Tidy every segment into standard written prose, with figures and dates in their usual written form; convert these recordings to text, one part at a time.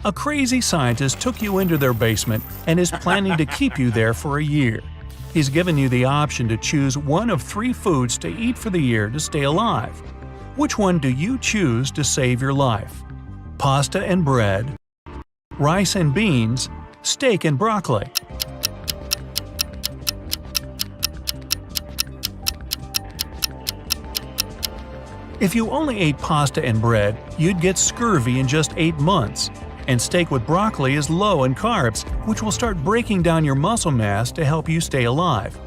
A crazy scientist took you into their basement and is planning to keep you there for a year. He's given you the option to choose one of 3 foods to eat for the year to stay alive. Which one do you choose to save your life? Pasta and bread, rice and beans, steak and broccoli. If you only ate pasta and bread, you'd get scurvy in just 8 months. And steak with broccoli is low in carbs, which will start breaking down your muscle mass to help you stay alive.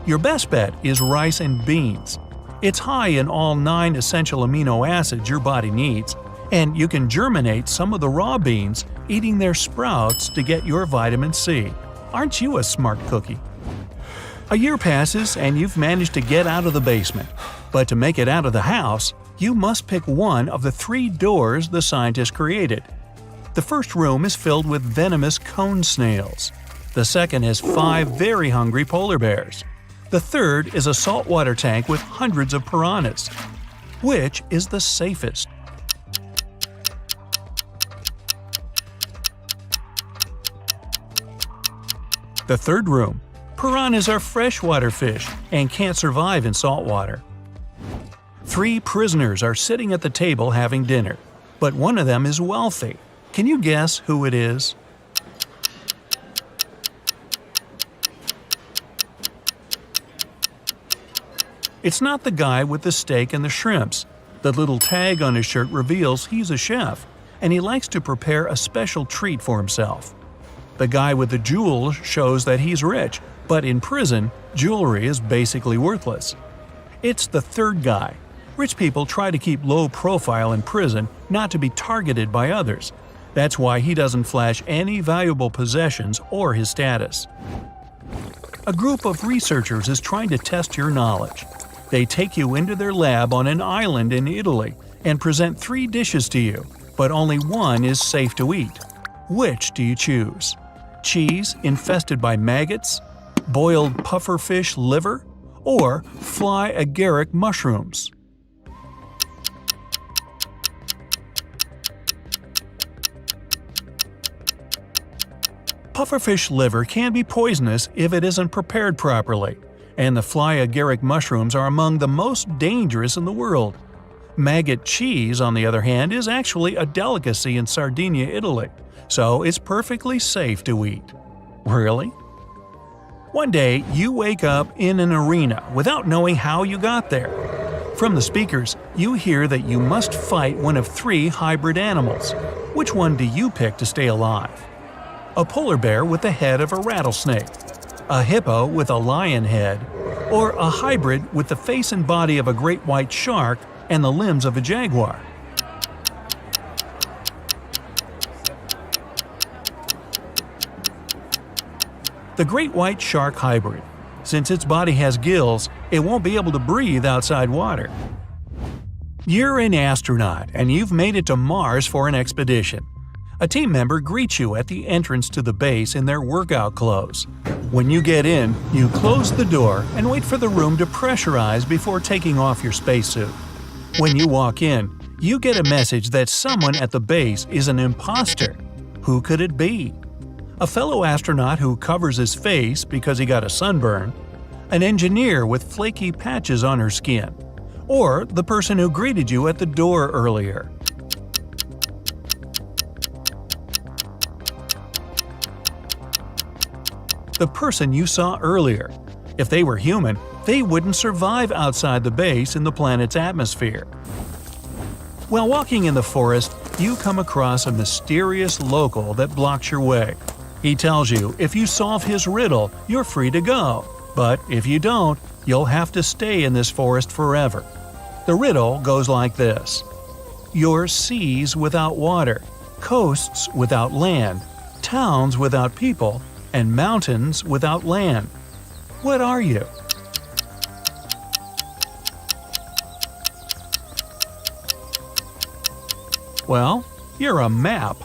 Your best bet is rice and beans. It's high in all 9 essential amino acids your body needs, and you can germinate some of the raw beans, eating their sprouts to get your vitamin C. Aren't you a smart cookie? A year passes and you've managed to get out of the basement. But to make it out of the house, you must pick one of the 3 doors the scientists created. The first room is filled with venomous cone snails. The second has 5 very hungry polar bears. The third is a saltwater tank with hundreds of piranhas. Which is the safest? The third room. Piranhas are freshwater fish and can't survive in salt water. 3 prisoners are sitting at the table having dinner, but one of them is wealthy. Can you guess who it is? It's not the guy with the steak and the shrimps. The little tag on his shirt reveals he's a chef, and he likes to prepare a special treat for himself. The guy with the jewels shows that he's rich, but in prison, jewelry is basically worthless. It's the third guy. Rich people try to keep low profile in prison not to be targeted by others. That's why he doesn't flash any valuable possessions or his status. A group of researchers is trying to test your knowledge. They take you into their lab on an island in Italy and present 3 dishes to you, but only one is safe to eat. Which do you choose? Cheese infested by maggots, boiled pufferfish liver, or fly agaric mushrooms? Pufferfish liver can be poisonous if it isn't prepared properly, and the fly agaric mushrooms are among the most dangerous in the world. Maggot cheese, on the other hand, is actually a delicacy in Sardinia, Italy, so it's perfectly safe to eat. Really? One day, you wake up in an arena without knowing how you got there. From the speakers, you hear that you must fight one of 3 hybrid animals. Which one do you pick to stay alive? A polar bear with the head of a rattlesnake, a hippo with a lion head, or a hybrid with the face and body of a great white shark and the limbs of a jaguar? The great white shark hybrid. Since its body has gills, it won't be able to breathe outside water. You're an astronaut and you've made it to Mars for an expedition. A team member greets you at the entrance to the base in their workout clothes. When you get in, you close the door and wait for the room to pressurize before taking off your spacesuit. When you walk in, you get a message that someone at the base is an imposter. Who could it be? A fellow astronaut who covers his face because he got a sunburn, an engineer with flaky patches on her skin, or the person who greeted you at the door earlier. The person you saw earlier. If they were human, they wouldn't survive outside the base in the planet's atmosphere. While walking in the forest, you come across a mysterious local that blocks your way. He tells you if you solve his riddle, you're free to go. But if you don't, you'll have to stay in this forest forever. The riddle goes like this. You're seas without water, coasts without land, towns without people, and mountains without land. What are you? Well, you're a map.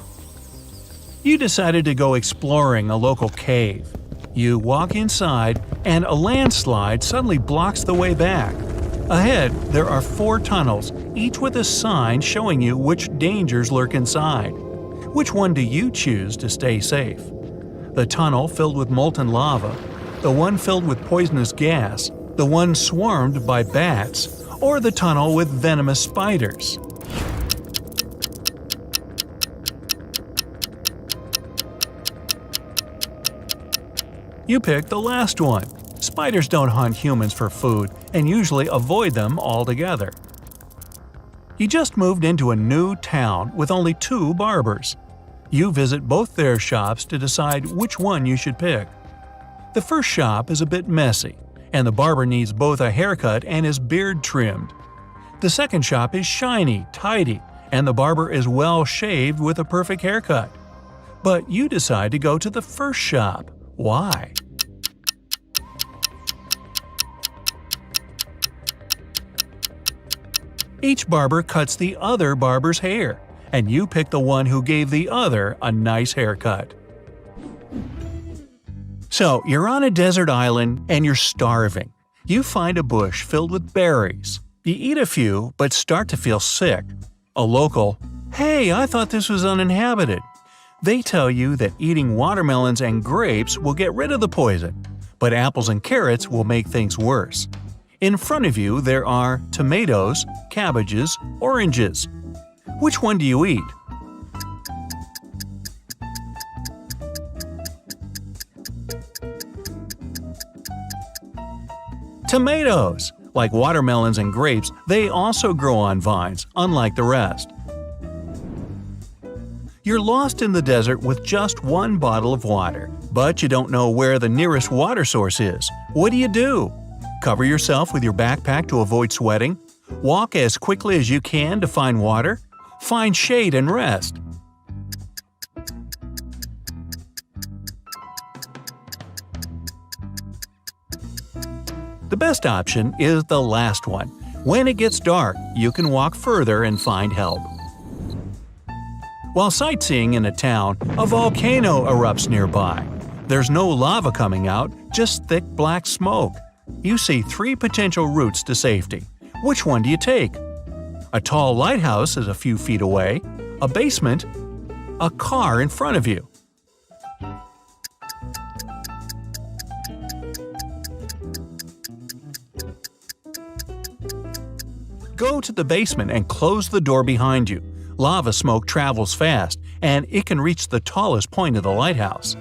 You decided to go exploring a local cave. You walk inside, and a landslide suddenly blocks the way back. Ahead, there are 4 tunnels, each with a sign showing you which dangers lurk inside. Which one do you choose to stay safe? The tunnel filled with molten lava, the one filled with poisonous gas, the one swarmed by bats, or the tunnel with venomous spiders? You picked the last one. Spiders don't hunt humans for food and usually avoid them altogether. You just moved into a new town with only 2 barbers. You visit both their shops to decide which one you should pick. The first shop is a bit messy, and the barber needs both a haircut and his beard trimmed. The second shop is shiny, tidy, and the barber is well shaved with a perfect haircut. But you decide to go to the first shop. Why? Each barber cuts the other barber's hair, and you pick the one who gave the other a nice haircut. So, you're on a desert island and you're starving. You find a bush filled with berries. You eat a few, but start to feel sick. A local, "Hey, I thought this was uninhabited." They tell you that eating watermelons and grapes will get rid of the poison, but apples and carrots will make things worse. In front of you there are tomatoes, cabbages, oranges. Which one do you eat? Tomatoes! Like watermelons and grapes, they also grow on vines, unlike the rest. You're lost in the desert with just one bottle of water, but you don't know where the nearest water source is. What do? Cover yourself with your backpack to avoid sweating? Walk as quickly as you can to find water? Find shade and rest. The best option is the last one. When it gets dark, you can walk further and find help. While sightseeing in a town, a volcano erupts nearby. There's no lava coming out, just thick black smoke. You see 3 potential routes to safety. Which one do you take? A tall lighthouse is a few feet away, a basement, a car in front of you. Go to the basement and close the door behind you. Lava smoke travels fast, and it can reach the tallest point of the lighthouse.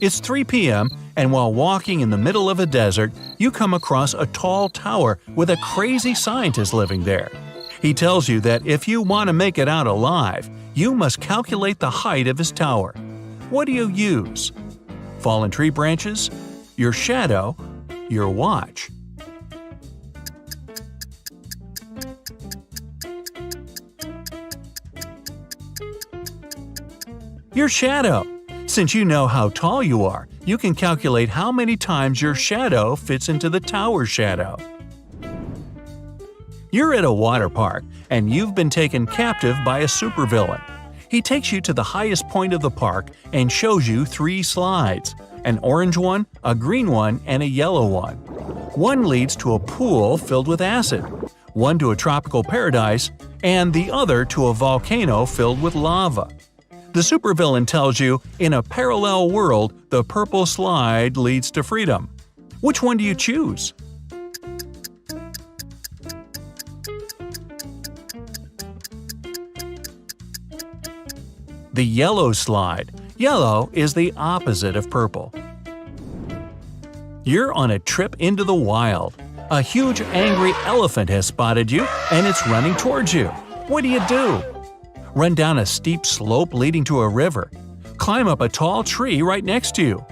It's 3 p.m., and while walking in the middle of a desert, you come across a tall tower with a crazy scientist living there. He tells you that if you want to make it out alive, you must calculate the height of his tower. What do you use? Fallen tree branches? Your shadow? Your watch? Your shadow! Since you know how tall you are, you can calculate how many times your shadow fits into the tower's shadow. You're at a water park, and you've been taken captive by a supervillain. He takes you to the highest point of the park and shows you 3 slides: an orange one, a green one, and a yellow one. One leads to a pool filled with acid, one to a tropical paradise, and the other to a volcano filled with lava. The supervillain tells you, in a parallel world, the purple slide leads to freedom. Which one do you choose? The yellow slide. Yellow is the opposite of purple. You're on a trip into the wild. A huge angry elephant has spotted you, and it's running towards you. What do? Run down a steep slope leading to a river. Climb up a tall tree right next to you.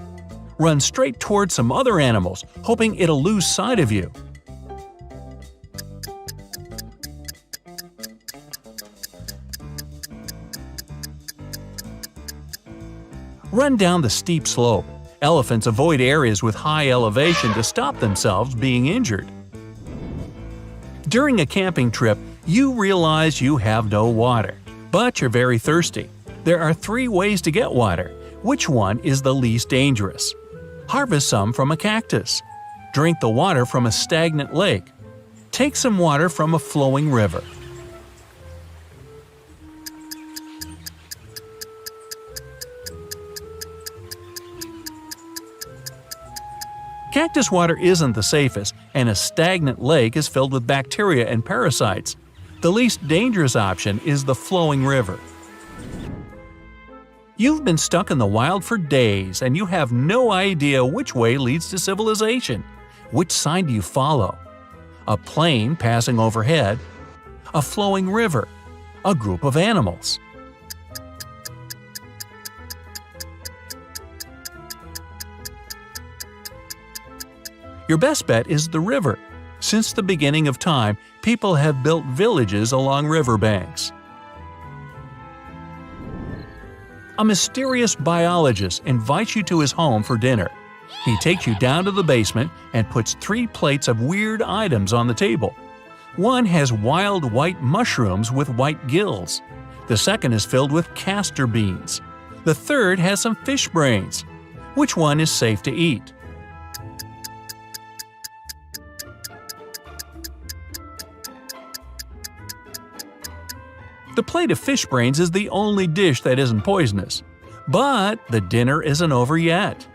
Run straight towards some other animals, hoping it'll lose sight of you. Run down the steep slope. Elephants avoid areas with high elevation to stop themselves being injured. During a camping trip, you realize you have no water. But you're very thirsty. There are 3 ways to get water. Which one is the least dangerous? Harvest some from a cactus. Drink the water from a stagnant lake. Take some water from a flowing river. Cactus water isn't the safest, and a stagnant lake is filled with bacteria and parasites. The least dangerous option is the flowing river. You've been stuck in the wild for days and you have no idea which way leads to civilization. Which sign do you follow? A plane passing overhead? A flowing river? A group of animals? Your best bet is the river. Since the beginning of time, people have built villages along riverbanks. A mysterious biologist invites you to his home for dinner. He takes you down to the basement and puts 3 plates of weird items on the table. One has wild white mushrooms with white gills. The second is filled with castor beans. The third has some fish brains. Which one is safe to eat? The plate of fish brains is the only dish that isn't poisonous. But the dinner isn't over yet.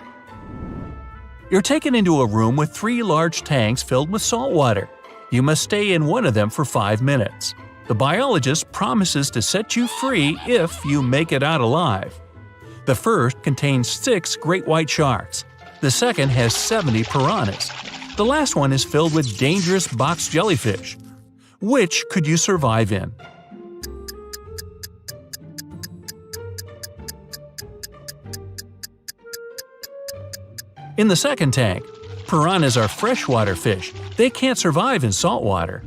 You're taken into a room with 3 large tanks filled with salt water. You must stay in one of them for 5 minutes. The biologist promises to set you free if you make it out alive. The first contains 6 great white sharks. The second has 70 piranhas. The last one is filled with dangerous box jellyfish. Which could you survive in? In the second tank, piranhas are freshwater fish. They can't survive in salt water.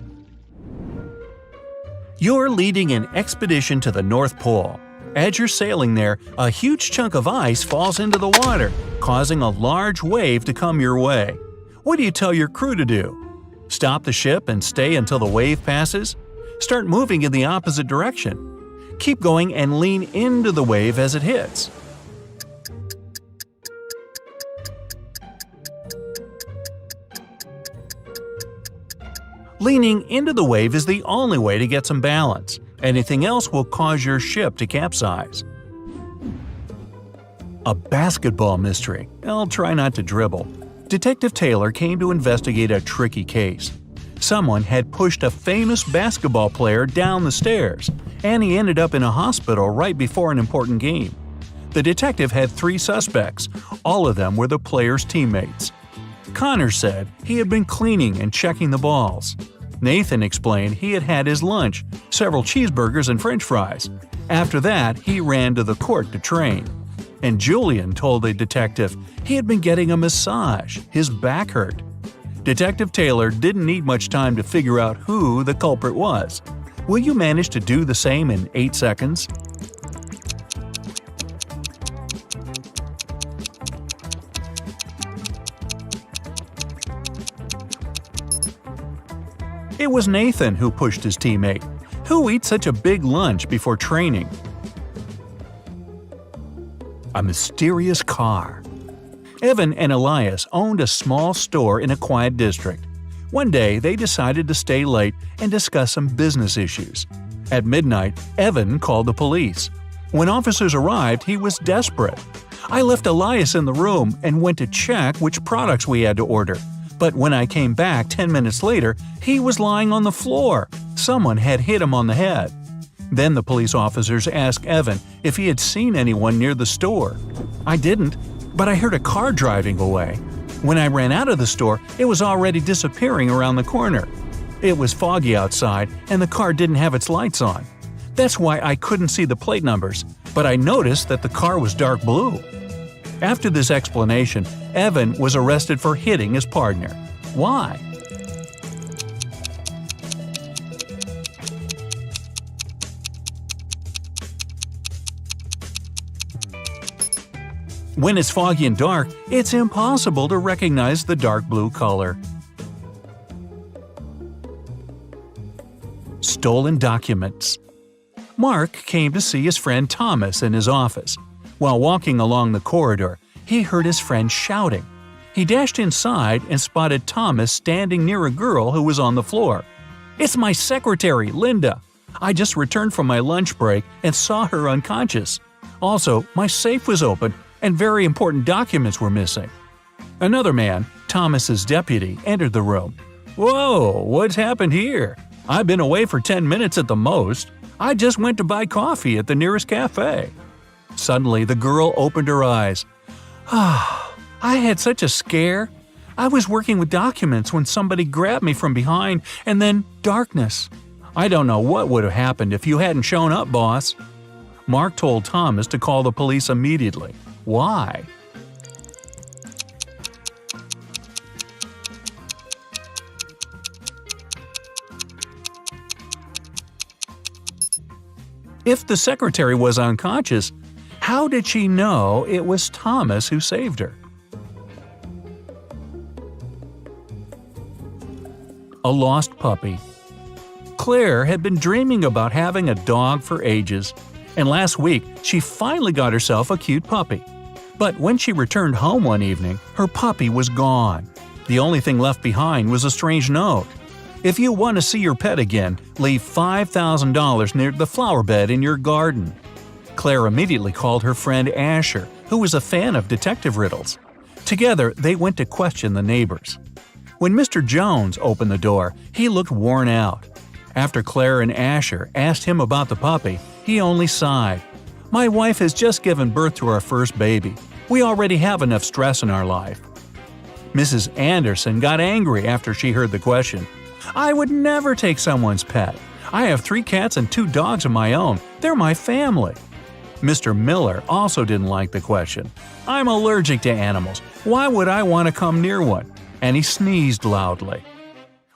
You're leading an expedition to the North Pole. As you're sailing there, a huge chunk of ice falls into the water, causing a large wave to come your way. What do you tell your crew to do? Stop the ship and stay until the wave passes? Start moving in the opposite direction. Keep going and lean into the wave as it hits. Leaning into the wave is the only way to get some balance. Anything else will cause your ship to capsize. A basketball mystery. I'll try not to dribble. Detective Taylor came to investigate a tricky case. Someone had pushed a famous basketball player down the stairs, and he ended up in a hospital right before an important game. The detective had 3 suspects. All of them were the player's teammates. Connor said he had been cleaning and checking the balls. Nathan explained he had had his lunch, several cheeseburgers and french fries. After that, he ran to the court to train. And Julian told the detective he had been getting a massage, his back hurt. Detective Taylor didn't need much time to figure out who the culprit was. Will you manage to do the same in 8 seconds? It was Nathan who pushed his teammate. Who eats such a big lunch before training? A mysterious car. Evan and Elias owned a small store in a quiet district. One day, they decided to stay late and discuss some business issues. At midnight, Evan called the police. When officers arrived, he was desperate. "I left Elias in the room and went to check which products we had to order. But when I came back 10 minutes later, he was lying on the floor. Someone had hit him on the head." Then the police officers asked Evan if he had seen anyone near the store. "I didn't, but I heard a car driving away. When I ran out of the store, it was already disappearing around the corner. It was foggy outside and the car didn't have its lights on. That's why I couldn't see the plate numbers, but I noticed that the car was dark blue." After this explanation, Evan was arrested for hitting his partner. Why? When it's foggy and dark, it's impossible to recognize the dark blue color. Stolen documents. Mark came to see his friend Thomas in his office. While walking along the corridor, he heard his friend shouting. He dashed inside and spotted Thomas standing near a girl who was on the floor. "It's my secretary, Linda. I just returned from my lunch break and saw her unconscious. Also, my safe was open and very important documents were missing." Another man, Thomas's deputy entered the room. "Whoa, what's happened here? I've been away for 10 minutes at the most. I just went to buy coffee at the nearest cafe." Suddenly, the girl opened her eyes. I had such a scare. I was working with documents when somebody grabbed me from behind, and then darkness. I don't know what would have happened if you hadn't shown up, boss." Mark told Thomas to call the police immediately. Why? If the secretary was unconscious, how did she know it was Thomas who saved her? A lost puppy. Claire had been dreaming about having a dog for ages, and last week she finally got herself a cute puppy. But when she returned home one evening, her puppy was gone. The only thing left behind was a strange note. "If you want to see your pet again, leave $5,000 near the flower bed in your garden." Claire immediately called her friend Asher, who was a fan of detective riddles. Together, they went to question the neighbors. When Mr. Jones opened the door, he looked worn out. After Claire and Asher asked him about the puppy, he only sighed. "My wife has just given birth to our first baby. We already have enough stress in our life." Mrs. Anderson got angry after she heard the question. "I would never take someone's pet. I have 3 cats and 2 dogs of my own. They're my family." Mr. Miller also didn't like the question. "I'm allergic to animals. Why would I want to come near one?" And he sneezed loudly.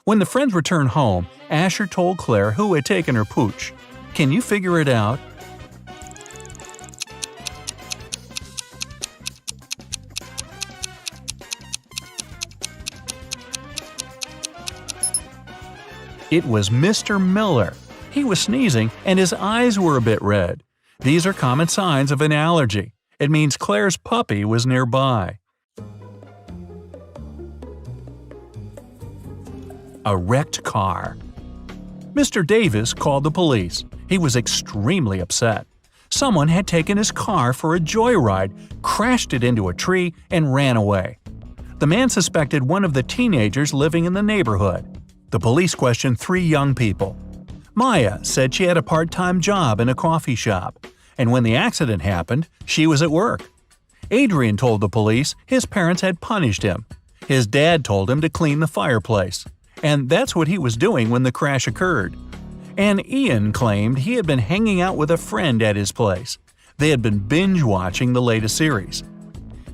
When the friends returned home, Asher told Claire who had taken her pooch. "Can you figure it out?" It was Mr. Miller. He was sneezing and his eyes were a bit red. These are common signs of an allergy. It means Claire's puppy was nearby. A wrecked car. Mr. Davis called the police. He was extremely upset. Someone had taken his car for a joyride, crashed it into a tree, and ran away. The man suspected one of the teenagers living in the neighborhood. The police questioned 3 young people. Maya said she had a part-time job in a coffee shop, and when the accident happened, she was at work. Adrian told the police his parents had punished him. His dad told him to clean the fireplace, and that's what he was doing when the crash occurred. And Ian claimed he had been hanging out with a friend at his place. They had been binge-watching the latest series.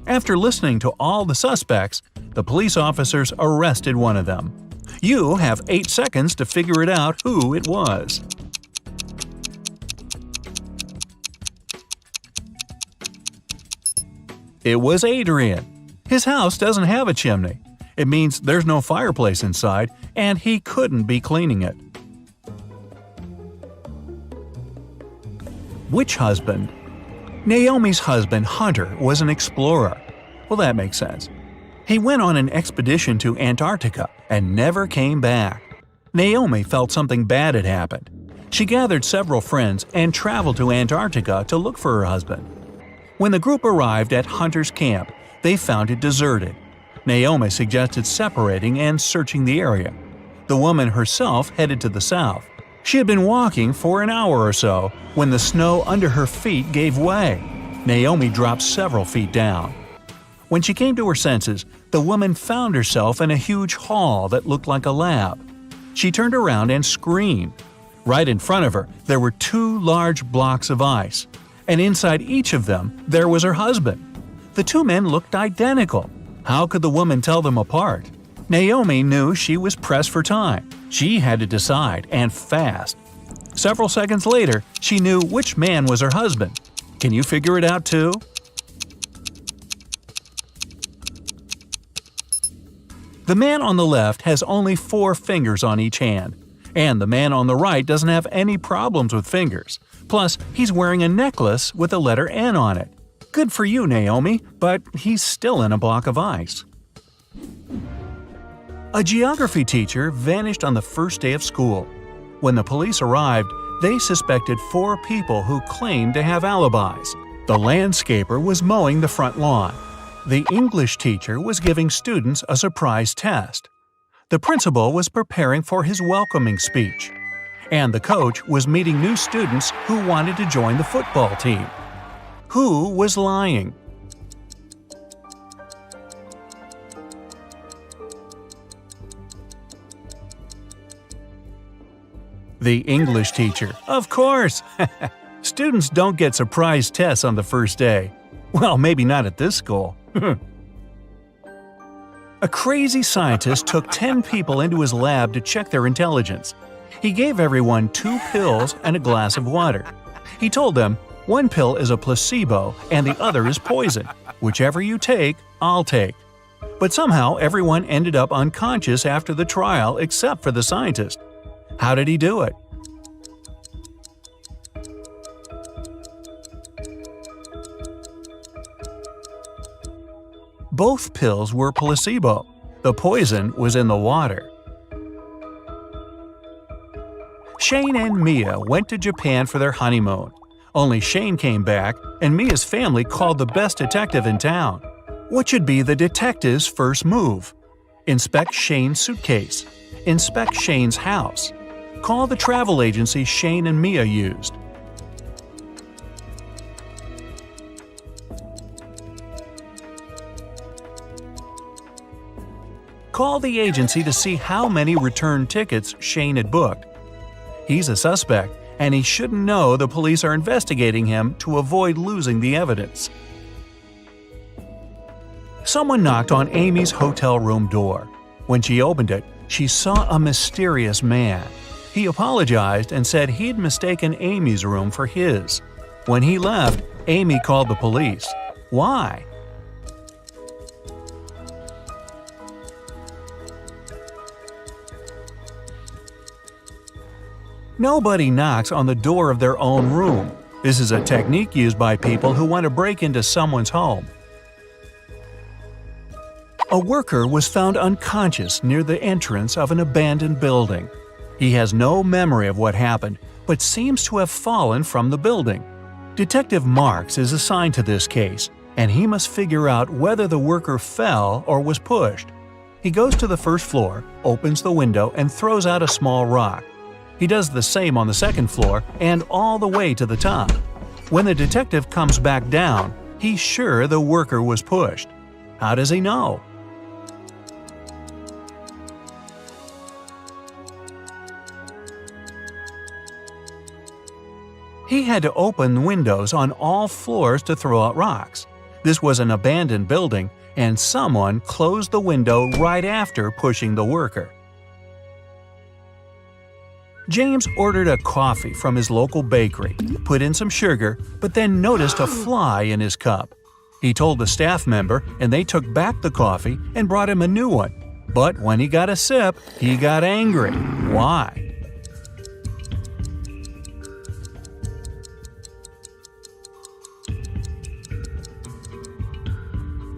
After listening to all the suspects, the police officers arrested one of them. You have 8 seconds to figure it out who it was. It was Adrian. His house doesn't have a chimney. It means there's no fireplace inside, and he couldn't be cleaning it. Witch husband. Naomi's husband, Hunter, was an explorer. Well, that makes sense. He went on an expedition to Antarctica and never came back. Naomi felt something bad had happened. She gathered several friends and traveled to Antarctica to look for her husband. When the group arrived at Hunter's camp, they found it deserted. Naomi suggested separating and searching the area. The woman herself headed to the south. She had been walking for an hour or so when the snow under her feet gave way. Naomi dropped several feet down. When she came to her senses, the woman found herself in a huge hall that looked like a lab. She turned around and screamed. Right in front of her, there were 2 large blocks of ice, and inside each of them, there was her husband. The 2 men looked identical. How could the woman tell them apart? Naomi knew she was pressed for time. She had to decide, and fast. Several seconds later, she knew which man was her husband. Can you figure it out too? The man on the left has only 4 fingers on each hand, and the man on the right doesn't have any problems with fingers. Plus, he's wearing a necklace with the letter N on it. Good for you, Naomi, but he's still in a block of ice. A geography teacher vanished on the first day of school. When the police arrived, they suspected 4 people who claimed to have alibis. The landscaper was mowing the front lawn. The English teacher was giving students a surprise test. The principal was preparing for his welcoming speech. And the coach was meeting new students who wanted to join the football team. Who was lying? The English teacher, of course! Students don't get surprise tests on the first day. Well, maybe not at this school. A crazy scientist took 10 people into his lab to check their intelligence. He gave everyone 2 pills and a glass of water. He told them, one pill is a placebo and the other is poison. Whichever you take, I'll take. But somehow everyone ended up unconscious after the trial except for the scientist. How did he do it? Both pills were placebo. The poison was in the water. Shane and Mia went to Japan for their honeymoon. Only Shane came back, and Mia's family called the best detective in town. What should be the detective's first move? Inspect Shane's suitcase. Inspect Shane's house. Call the travel agency Shane and Mia used. Call the agency to see how many return tickets Shane had booked. He's a suspect, and he shouldn't know the police are investigating him to avoid losing the evidence. Someone knocked on Amy's hotel room door. When she opened it, she saw a mysterious man. He apologized and said he'd mistaken Amy's room for his. When he left, Amy called the police. Why? Nobody knocks on the door of their own room. This is a technique used by people who want to break into someone's home. A worker was found unconscious near the entrance of an abandoned building. He has no memory of what happened, but seems to have fallen from the building. Detective Marks is assigned to this case, and he must figure out whether the worker fell or was pushed. He goes to the first floor, opens the window, and throws out a small rock. He does the same on the second floor and all the way to the top. When the detective comes back down, he's sure the worker was pushed. How does he know? He had to open windows on all floors to throw out rocks. This was an abandoned building, and someone closed the window right after pushing the worker. James ordered a coffee from his local bakery, put in some sugar, but then noticed a fly in his cup. He told the staff member, and they took back the coffee and brought him a new one. But when he got a sip, he got angry. Why?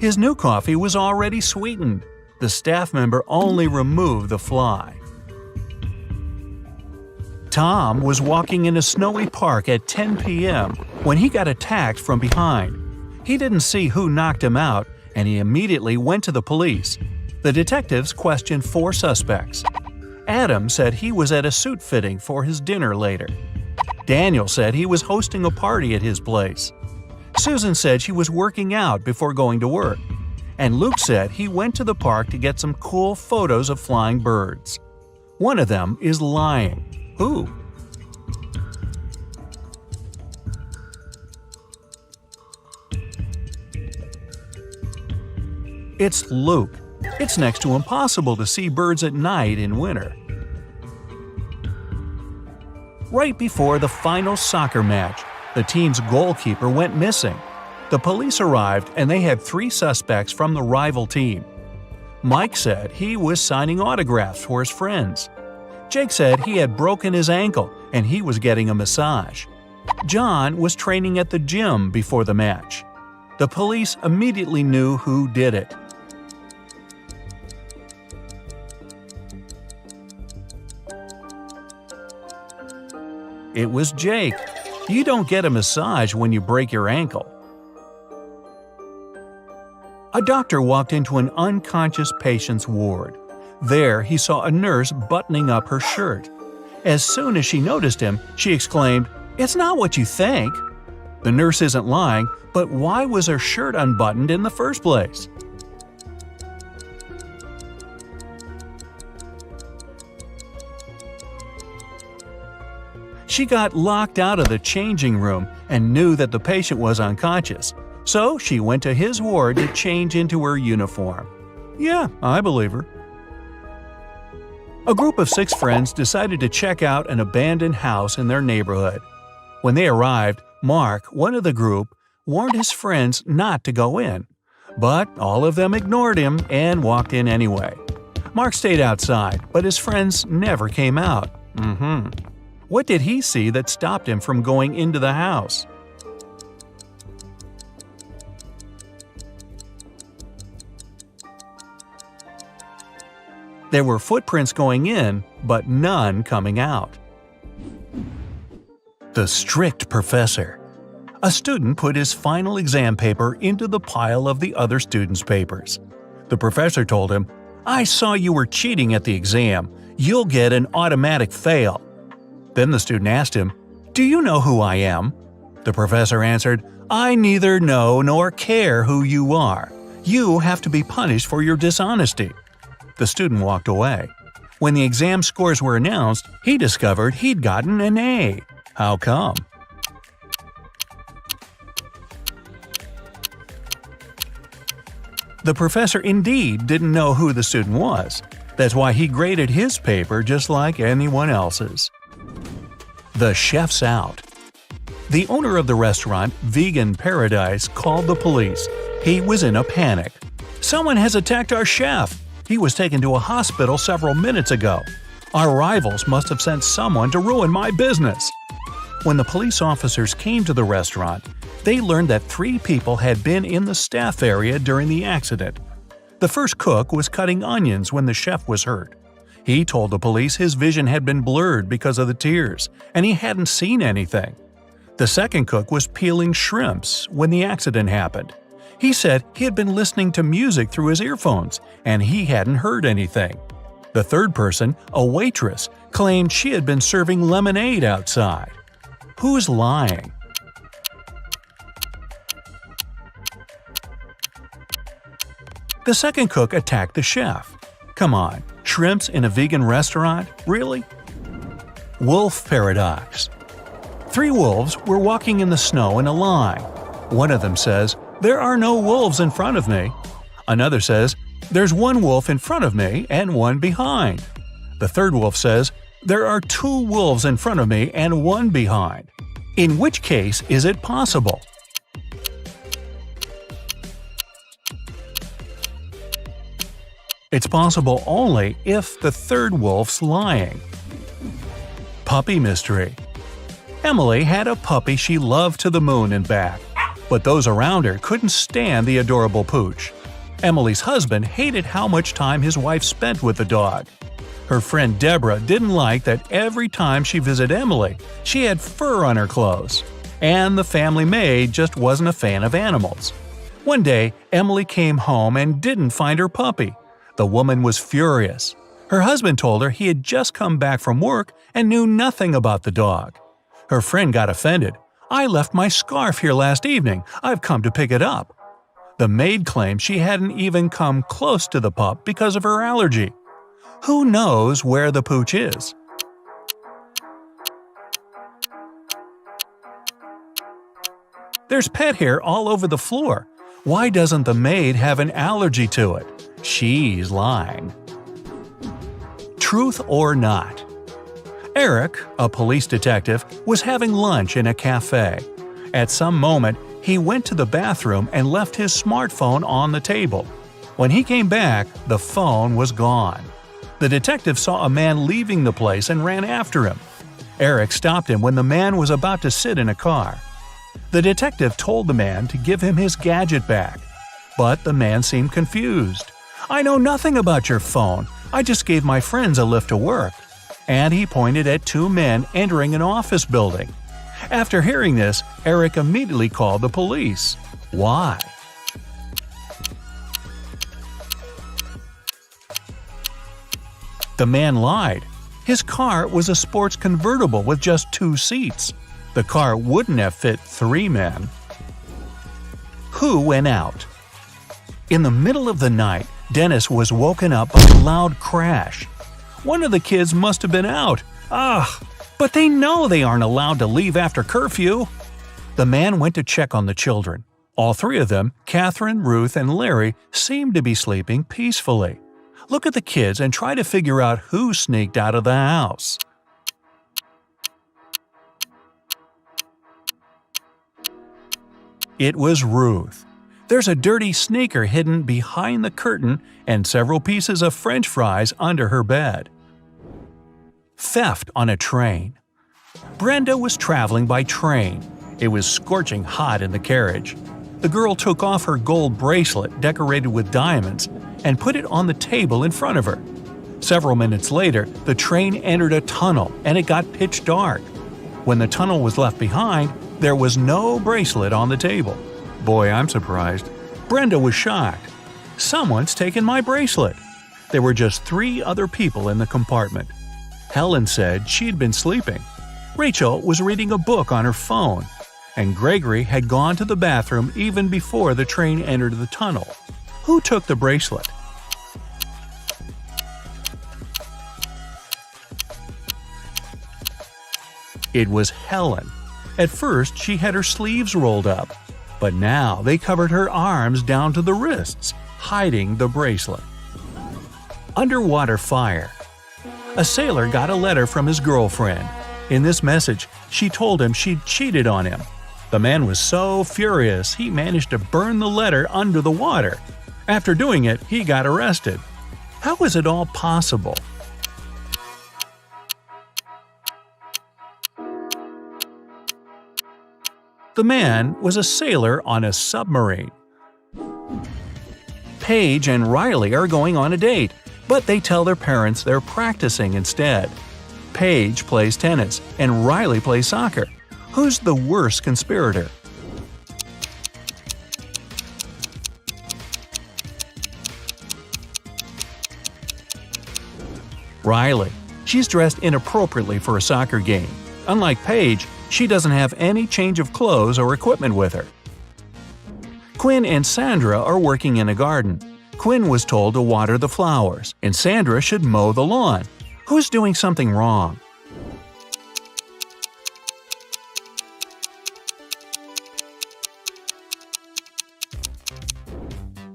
His new coffee was already sweetened. The staff member only removed the fly. Tom was walking in a snowy park at 10 p.m. when he got attacked from behind. He didn't see who knocked him out, and he immediately went to the police. The detectives questioned 4 suspects. Adam said he was at a suit fitting for his dinner later. Daniel said he was hosting a party at his place. Susan said she was working out before going to work. And Luke said he went to the park to get some cool photos of flying birds. One of them is lying. Who? It's Luke. It's next to impossible to see birds at night in winter. Right before the final soccer match, the team's goalkeeper went missing. The police arrived and they had 3 suspects from the rival team. Mike said he was signing autographs for his friends. Jake said he had broken his ankle and he was getting a massage. John was training at the gym before the match. The police immediately knew who did it. It was Jake. You don't get a massage when you break your ankle. A doctor walked into an unconscious patient's ward. There, he saw a nurse buttoning up her shirt. As soon as she noticed him, she exclaimed, "It's not what you think." The nurse isn't lying, but why was her shirt unbuttoned in the first place? She got locked out of the changing room and knew that the patient was unconscious, so she went to his ward to change into her uniform. Yeah, I believe her. A group of 6 friends decided to check out an abandoned house in their neighborhood. When they arrived, Mark, one of the group, warned his friends not to go in. But all of them ignored him and walked in anyway. Mark stayed outside, but his friends never came out. What did he see that stopped him from going into the house? There were footprints going in, but none coming out. The strict professor. A student put his final exam paper into the pile of the other students' papers. The professor told him, "I saw you were cheating at the exam. You'll get an automatic fail." Then the student asked him, "Do you know who I am?" The professor answered, "I neither know nor care who you are. You have to be punished for your dishonesty." The student walked away. When the exam scores were announced, he discovered he'd gotten an A. How come? The professor indeed didn't know who the student was. That's why he graded his paper just like anyone else's. The chef's out. The owner of the restaurant, Vegan Paradise, called the police. He was in a panic. "Someone has attacked our chef. He was taken to a hospital several minutes ago. Our rivals must have sent someone to ruin my business." When the police officers came to the restaurant, they learned that 3 people had been in the staff area during the accident. The first cook was cutting onions when the chef was hurt. He told the police his vision had been blurred because of the tears, and he hadn't seen anything. The second cook was peeling shrimps when the accident happened. He said he had been listening to music through his earphones, and he hadn't heard anything. The third person, a waitress, claimed she had been serving lemonade outside. Who's lying? The second cook attacked the chef. Come on, shrimps in a vegan restaurant? Really? Wolf paradox. 3 wolves were walking in the snow in a line. One of them says, "There are no wolves in front of me." Another says, "There's 1 wolf in front of me and 1 behind." The third wolf says, "There are 2 wolves in front of me and 1 behind." In which case is it possible? It's possible only if the third wolf's lying. Puppy mystery. Emily had a puppy she loved to the moon and back, but those around her couldn't stand the adorable pooch. Emily's husband hated how much time his wife spent with the dog. Her friend Deborah didn't like that every time she visited Emily, she had fur on her clothes. And the family maid just wasn't a fan of animals. One day, Emily came home and didn't find her puppy. The woman was furious. Her husband told her he had just come back from work and knew nothing about the dog. Her friend got offended. "I left my scarf here last evening. I've come to pick it up." The maid claimed she hadn't even come close to the pup because of her allergy. Who knows where the pooch is? There's pet hair all over the floor. Why doesn't the maid have an allergy to it? She's lying. Truth or not? Eric, a police detective, was having lunch in a cafe. At some moment, he went to the bathroom and left his smartphone on the table. When he came back, the phone was gone. The detective saw a man leaving the place and ran after him. Eric stopped him when the man was about to sit in a car. The detective told the man to give him his gadget back. But the man seemed confused. "I know nothing about your phone. I just gave my friends a lift to work." And he pointed at 2 men entering an office building. After hearing this, Eric immediately called the police. Why? The man lied. His car was a sports convertible with just 2 seats. The car wouldn't have fit 3 men. Who went out? In the middle of the night, Dennis was woken up by a loud crash. One of the kids must have been out. But they know they aren't allowed to leave after curfew. The man went to check on the children. All 3 of them, Catherine, Ruth, and Larry, seemed to be sleeping peacefully. Look at the kids and try to figure out who sneaked out of the house. It was Ruth. There's a dirty sneaker hidden behind the curtain and several pieces of French fries under her bed. Theft on a train. Brenda was traveling by train. It was scorching hot in the carriage. The girl took off her gold bracelet decorated with diamonds and put it on the table in front of her. Several minutes later, the train entered a tunnel and it got pitch dark. When the tunnel was left behind, there was no bracelet on the table. Boy, I'm surprised. Brenda was shocked. Someone's taken my bracelet. There were just 3 other people in the compartment. Helen said she'd been sleeping. Rachel was reading a book on her phone. And Gregory had gone to the bathroom even before the train entered the tunnel. Who took the bracelet? It was Helen. At first, she had her sleeves rolled up, but now they covered her arms down to the wrists, hiding the bracelet. Underwater fire. A sailor got a letter from his girlfriend. In this message, she told him she'd cheated on him. The man was so furious he managed to burn the letter under the water. After doing it, he got arrested. How was it all possible? The man was a sailor on a submarine. Paige and Riley are going on a date, but they tell their parents they're practicing instead. Paige plays tennis and Riley plays soccer. Who's the worst conspirator? Riley. She's dressed inappropriately for a soccer game. Unlike Paige, she doesn't have any change of clothes or equipment with her. Quinn and Sandra are working in a garden. Quinn was told to water the flowers, and Sandra should mow the lawn. Who's doing something wrong?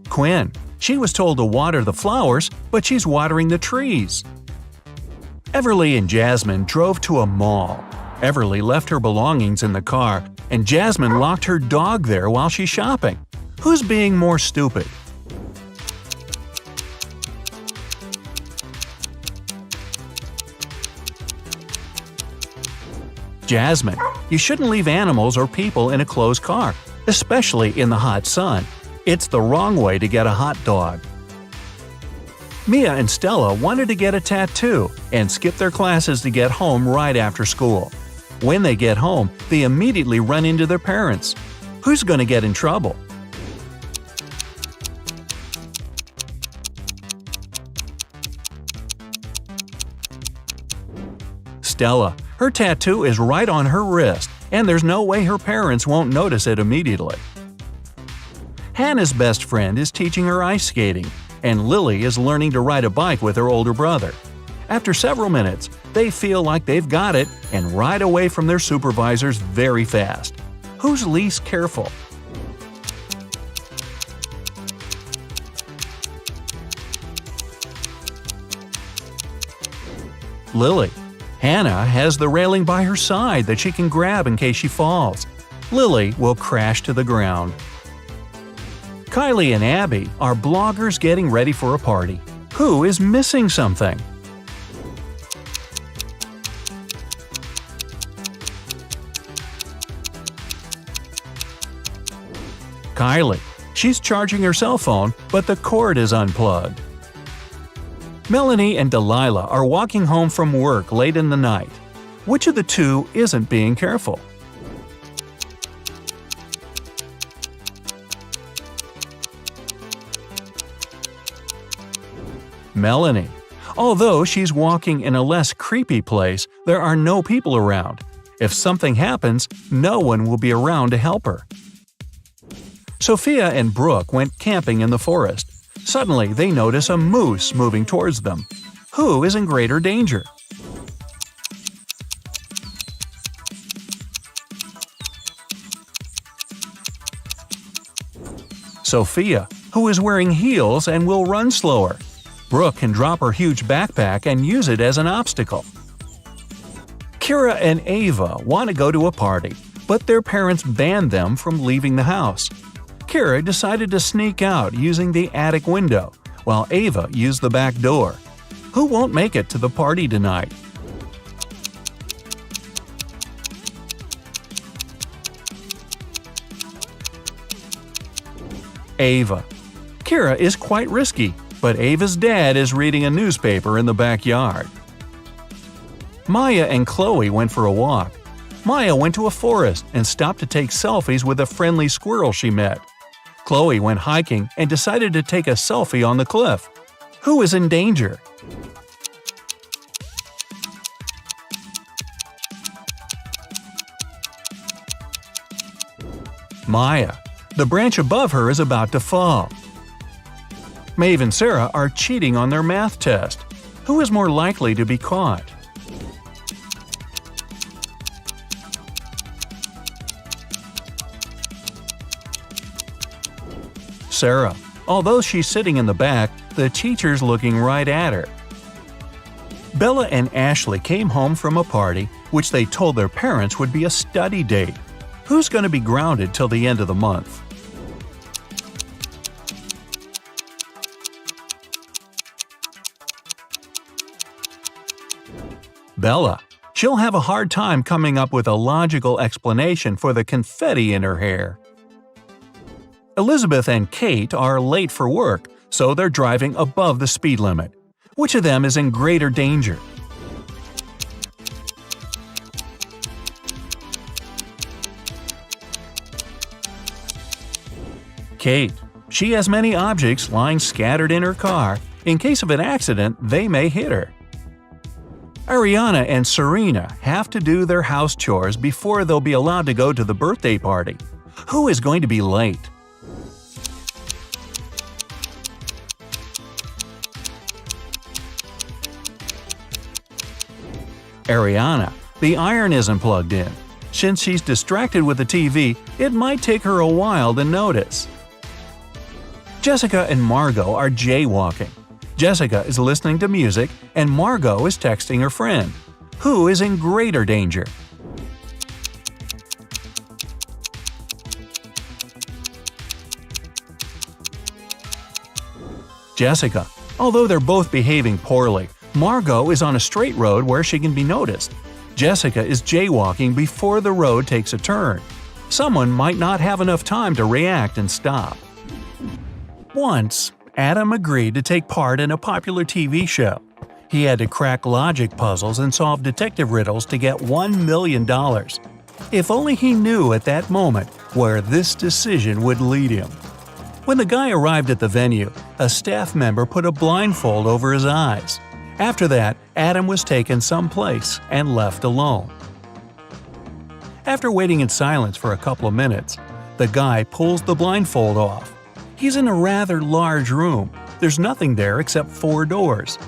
Quinn. She was told to water the flowers, but she's watering the trees. Everly and Jasmine drove to a mall. Everly left her belongings in the car, and Jasmine locked her dog there while she's shopping. Who's being more stupid? Jasmine. You shouldn't leave animals or people in a closed car, especially in the hot sun. It's the wrong way to get a hot dog. Mia and Stella wanted to get a tattoo and skip their classes to get home right after school. When they get home, they immediately run into their parents. Who's going to get in trouble? Stella. Her tattoo is right on her wrist, and there's no way her parents won't notice it immediately. Hannah's best friend is teaching her ice skating, and Lily is learning to ride a bike with her older brother. After several minutes, they feel like they've got it and ride away from their supervisors very fast. Who's least careful? Lily. Hannah has the railing by her side that she can grab in case she falls. Lily will crash to the ground. Kylie and Abby are bloggers getting ready for a party. Who is missing something? Kylie. She's charging her cell phone, but the cord is unplugged. Melanie and Delilah are walking home from work late in the night. Which of the two isn't being careful? Melanie. Although she's walking in a less creepy place, there are no people around. If something happens, no one will be around to help her. Sophia and Brooke went camping in the forest. Suddenly, they notice a moose moving towards them. Who is in greater danger? Sophia, who is wearing heels and will run slower. Brooke can drop her huge backpack and use it as an obstacle. Kira and Ava want to go to a party, but their parents banned them from leaving the house. Kira decided to sneak out using the attic window, while Ava used the back door. Who won't make it to the party tonight? Ava. Kira is quite risky, but Ava's dad is reading a newspaper in the backyard. Maya and Chloe went for a walk. Maya went to a forest and stopped to take selfies with a friendly squirrel she met. Chloe went hiking and decided to take a selfie on the cliff. Who is in danger? Maya. The branch above her is about to fall. Maeve and Sarah are cheating on their math test. Who is more likely to be caught? Sarah. Although she's sitting in the back, the teacher's looking right at her. Bella and Ashley came home from a party which they told their parents would be a study date. Who's going to be grounded till the end of the month? Bella. She'll have a hard time coming up with a logical explanation for the confetti in her hair. Elizabeth and Kate are late for work, so they're driving above the speed limit. Which of them is in greater danger? Kate. She has many objects lying scattered in her car. In case of an accident, they may hit her. Ariana and Serena have to do their house chores before they'll be allowed to go to the birthday party. Who is going to be late? Ariana. The iron isn't plugged in. Since she's distracted with the TV, it might take her a while to notice. Jessica and Margot are jaywalking. Jessica is listening to music and Margot is texting her friend. Who is in greater danger? Jessica. Although they're both behaving poorly, Margot is on a straight road where she can be noticed. Jessica is jaywalking before the road takes a turn. Someone might not have enough time to react and stop. Once, Adam agreed to take part in a popular TV show. He had to crack logic puzzles and solve detective riddles to get $1 million. If only he knew at that moment where this decision would lead him. When the guy arrived at the venue, a staff member put a blindfold over his eyes. After that, Adam was taken someplace and left alone. After waiting in silence for a couple of minutes, the guy pulls the blindfold off. He's in a rather large room. There's nothing there except 4 doors.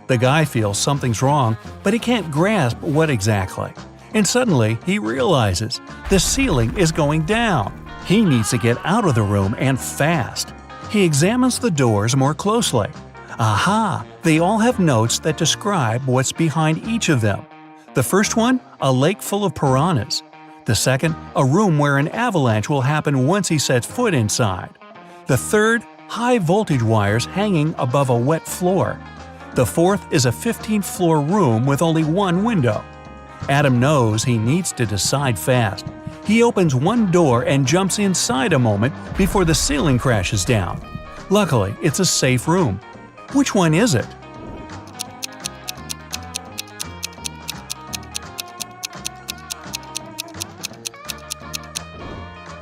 The guy feels something's wrong, but he can't grasp what exactly. And suddenly, he realizes the ceiling is going down. He needs to get out of the room and fast. He examines the doors more closely. Aha! They all have notes that describe what's behind each of them. The first one, a lake full of piranhas. The second, a room where an avalanche will happen once he sets foot inside. The third, high-voltage wires hanging above a wet floor. The fourth is a 15th-floor room with only one window. Adam knows he needs to decide fast. He opens one door and jumps inside a moment before the ceiling crashes down. Luckily, it's a safe room. Which one is it?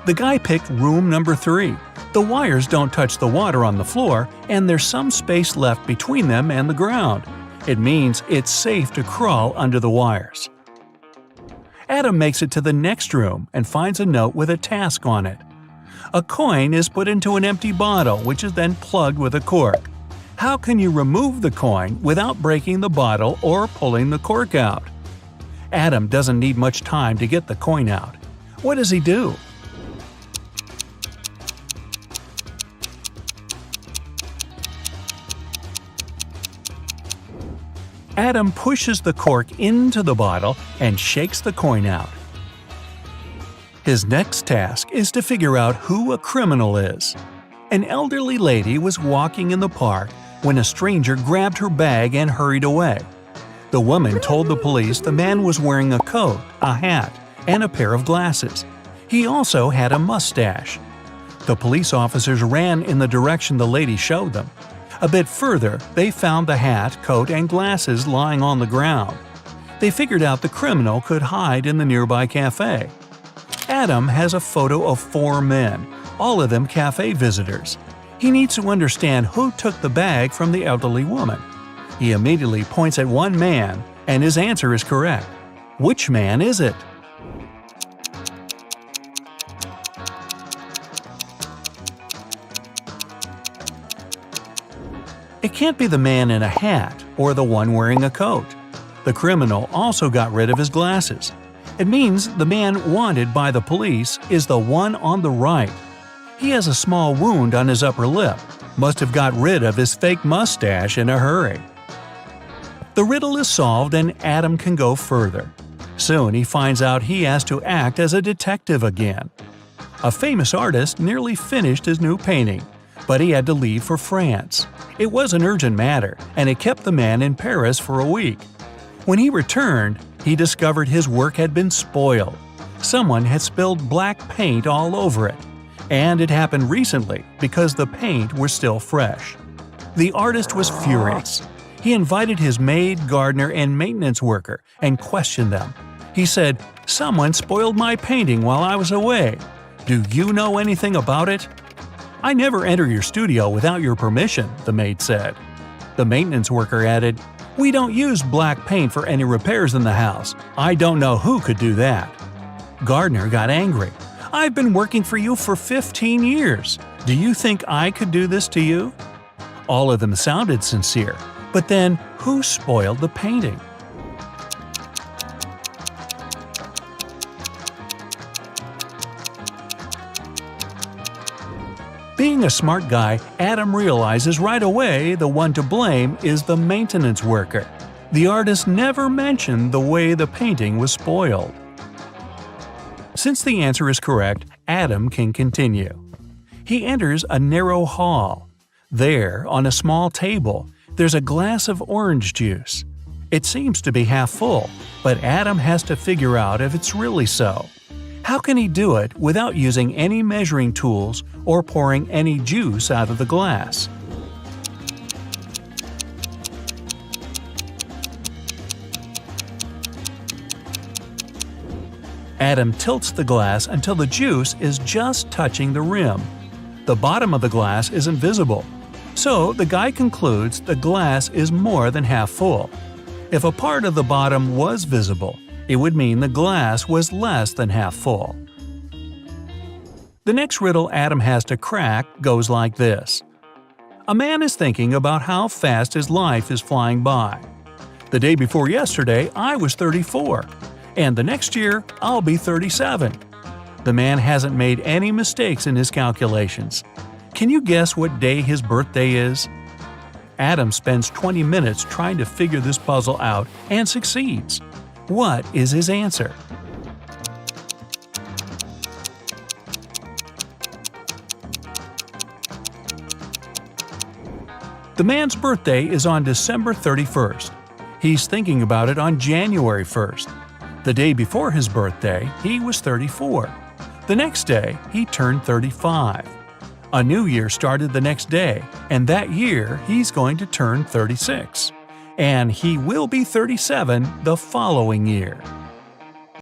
The guy picked room number 3. The wires don't touch the water on the floor, and there's some space left between them and the ground. It means it's safe to crawl under the wires. Adam makes it to the next room and finds a note with a task on it. A coin is put into an empty bottle, which is then plugged with a cork. How can you remove the coin without breaking the bottle or pulling the cork out? Adam doesn't need much time to get the coin out. What does he do? Adam pushes the cork into the bottle and shakes the coin out. His next task is to figure out who a criminal is. An elderly lady was walking in the park when a stranger grabbed her bag and hurried away. The woman told the police the man was wearing a coat, a hat, and a pair of glasses. He also had a mustache. The police officers ran in the direction the lady showed them. A bit further, they found the hat, coat, and glasses lying on the ground. They figured out the criminal could hide in the nearby cafe. Adam has a photo of 4 men, all of them cafe visitors. He needs to understand who took the bag from the elderly woman. He immediately points at one man, and his answer is correct. Which man is it? It can't be the man in a hat or the one wearing a coat. The criminal also got rid of his glasses. It means the man wanted by the police is the one on the right. He has a small wound on his upper lip, must have got rid of his fake mustache in a hurry. The riddle is solved and Adam can go further. Soon he finds out he has to act as a detective again. A famous artist nearly finished his new painting, but he had to leave for France. It was an urgent matter, and it kept the man in Paris for a week. When he returned, he discovered his work had been spoiled. Someone had spilled black paint all over it. And it happened recently because the paint was still fresh. The artist was furious. He invited his maid, gardener, and maintenance worker and questioned them. He said, "Someone spoiled my painting while I was away. Do you know anything about it?" "I never enter your studio without your permission," the maid said. The maintenance worker added, "We don't use black paint for any repairs in the house. I don't know who could do that." Gardener got angry. "I've been working for you for 15 years. Do you think I could do this to you?" All of them sounded sincere, but then who spoiled the painting? Being a smart guy, Adam realizes right away the one to blame is the maintenance worker. The artist never mentioned the way the painting was spoiled. Since the answer is correct, Adam can continue. He enters a narrow hall. There, on a small table, there's a glass of orange juice. It seems to be half full, but Adam has to figure out if it's really so. How can he do it without using any measuring tools or pouring any juice out of the glass? Adam tilts the glass until the juice is just touching the rim. The bottom of the glass isn't visible, so the guy concludes the glass is more than half full. If a part of the bottom was visible, it would mean the glass was less than half full. The next riddle Adam has to crack goes like this. A man is thinking about how fast his life is flying by. The day before yesterday, I was 34, and the next year, I'll be 37. The man hasn't made any mistakes in his calculations. Can you guess what day his birthday is? Adam spends 20 minutes trying to figure this puzzle out and succeeds. What is his answer? The man's birthday is on December 31st. He's thinking about it on January 1st. The day before his birthday, he was 34. The next day, he turned 35. A new year started the next day, and that year he's going to turn 36. And he will be 37 the following year.